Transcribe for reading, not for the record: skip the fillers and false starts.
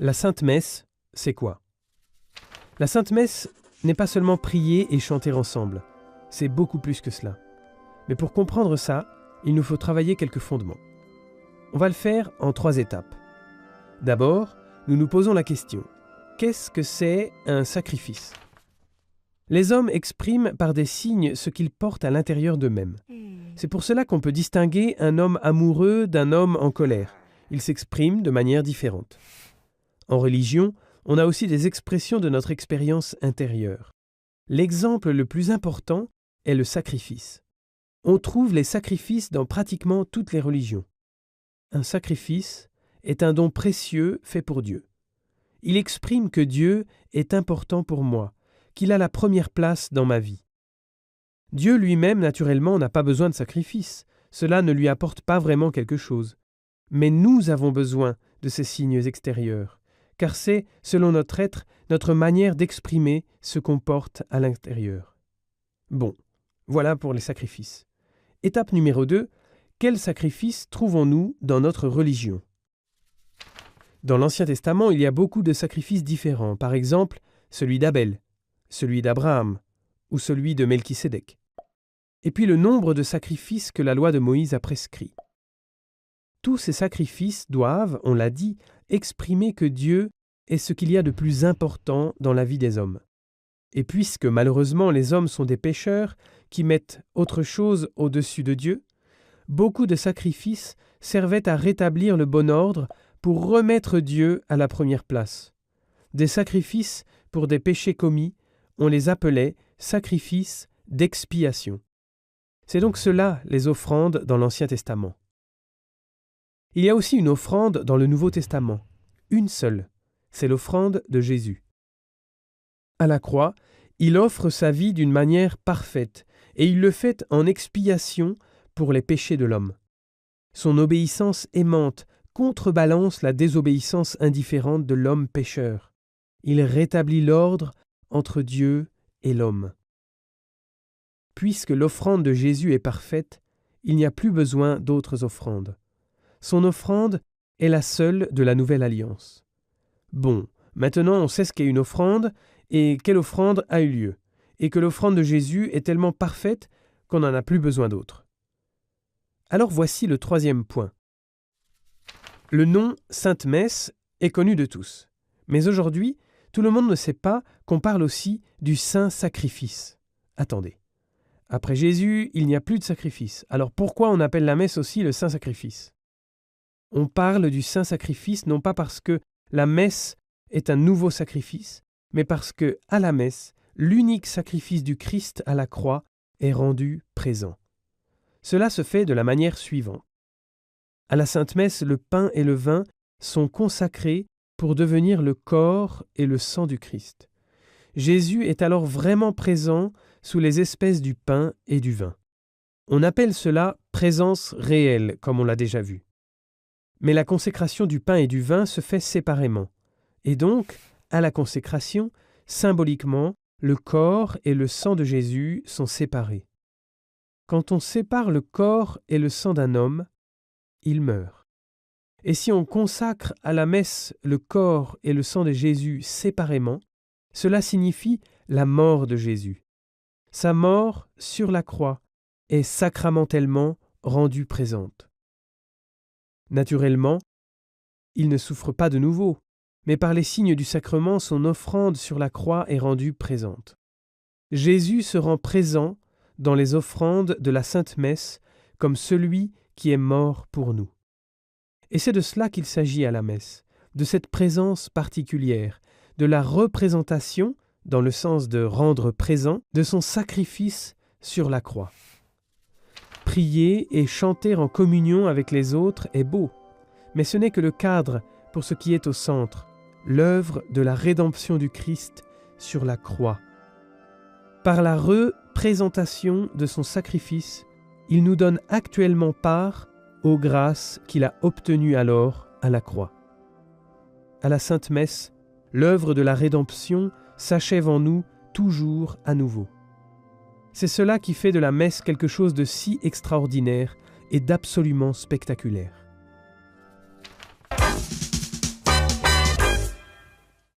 La Sainte Messe, c'est quoi? La Sainte Messe n'est pas seulement prier et chanter ensemble, c'est beaucoup plus que cela. Mais pour comprendre ça, il nous faut travailler quelques fondements. On va le faire en 3 étapes. D'abord, nous nous posons la question, qu'est-ce que c'est un sacrifice? Les hommes expriment par des signes ce qu'ils portent à l'intérieur d'eux-mêmes. C'est pour cela qu'on peut distinguer un homme amoureux d'un homme en colère. Ils s'expriment de manière différente. En religion, on a aussi des expressions de notre expérience intérieure. L'exemple le plus important est le sacrifice. On trouve les sacrifices dans pratiquement toutes les religions. Un sacrifice est un don précieux fait pour Dieu. Il exprime que Dieu est important pour moi, qu'il a la première place dans ma vie. Dieu lui-même, naturellement, n'a pas besoin de sacrifice. Cela ne lui apporte pas vraiment quelque chose. Mais nous avons besoin de ces signes extérieurs, car c'est, selon notre être, notre manière d'exprimer ce qu'on porte à l'intérieur. Bon, voilà pour les sacrifices. Étape numéro 2, quels sacrifices trouvons-nous dans notre religion? Dans l'Ancien Testament, il y a beaucoup de sacrifices différents, par exemple celui d'Abel, celui d'Abraham ou celui de Melchisédek. Et puis le nombre de sacrifices que la loi de Moïse a prescrit. Tous ces sacrifices doivent, on l'a dit, exprimer que Dieu est ce qu'il y a de plus important dans la vie des hommes. Et puisque malheureusement les hommes sont des pécheurs qui mettent autre chose au-dessus de Dieu, beaucoup de sacrifices servaient à rétablir le bon ordre pour remettre Dieu à la première place. Des sacrifices pour des péchés commis, on les appelait sacrifices d'expiation. C'est donc cela les offrandes dans l'Ancien Testament. Il y a aussi une offrande dans le Nouveau Testament, une seule, c'est l'offrande de Jésus. À la croix, il offre sa vie d'une manière parfaite, et il le fait en expiation pour les péchés de l'homme. Son obéissance aimante contrebalance la désobéissance indifférente de l'homme pécheur. Il rétablit l'ordre entre Dieu et l'homme. Puisque l'offrande de Jésus est parfaite, il n'y a plus besoin d'autres offrandes. Son offrande est la seule de la nouvelle alliance. Bon, maintenant on sait ce qu'est une offrande et quelle offrande a eu lieu, et que l'offrande de Jésus est tellement parfaite qu'on n'en a plus besoin d'autre. Alors voici le 3e point. Le nom Sainte Messe est connu de tous, mais aujourd'hui, tout le monde ne sait pas qu'on parle aussi du Saint Sacrifice. Attendez, après Jésus, il n'y a plus de sacrifice, alors pourquoi on appelle la messe aussi le Saint Sacrifice? On parle du Saint Sacrifice non pas parce que la messe est un nouveau sacrifice, mais parce que, à la messe, l'unique sacrifice du Christ à la croix est rendu présent. Cela se fait de la manière suivante. À la Sainte Messe, le pain et le vin sont consacrés pour devenir le corps et le sang du Christ. Jésus est alors vraiment présent sous les espèces du pain et du vin. On appelle cela présence réelle, comme on l'a déjà vu. Mais la consécration du pain et du vin se fait séparément. Et donc, à la consécration, symboliquement, le corps et le sang de Jésus sont séparés. Quand on sépare le corps et le sang d'un homme, il meurt. Et si on consacre à la messe le corps et le sang de Jésus séparément, cela signifie la mort de Jésus. Sa mort sur la croix est sacramentellement rendue présente. Naturellement, il ne souffre pas de nouveau, mais par les signes du sacrement, son offrande sur la croix est rendue présente. Jésus se rend présent dans les offrandes de la Sainte Messe comme celui qui est mort pour nous. Et c'est de cela qu'il s'agit à la messe, de cette présence particulière, de la représentation, dans le sens de rendre présent, de son sacrifice sur la croix. Prier et chanter en communion avec les autres est beau, mais ce n'est que le cadre pour ce qui est au centre, l'œuvre de la rédemption du Christ sur la croix. Par la représentation de son sacrifice, il nous donne actuellement part aux grâces qu'il a obtenues alors à la croix. À la Sainte Messe, l'œuvre de la rédemption s'achève en nous toujours à nouveau. C'est cela qui fait de la messe quelque chose de si extraordinaire et d'absolument spectaculaire.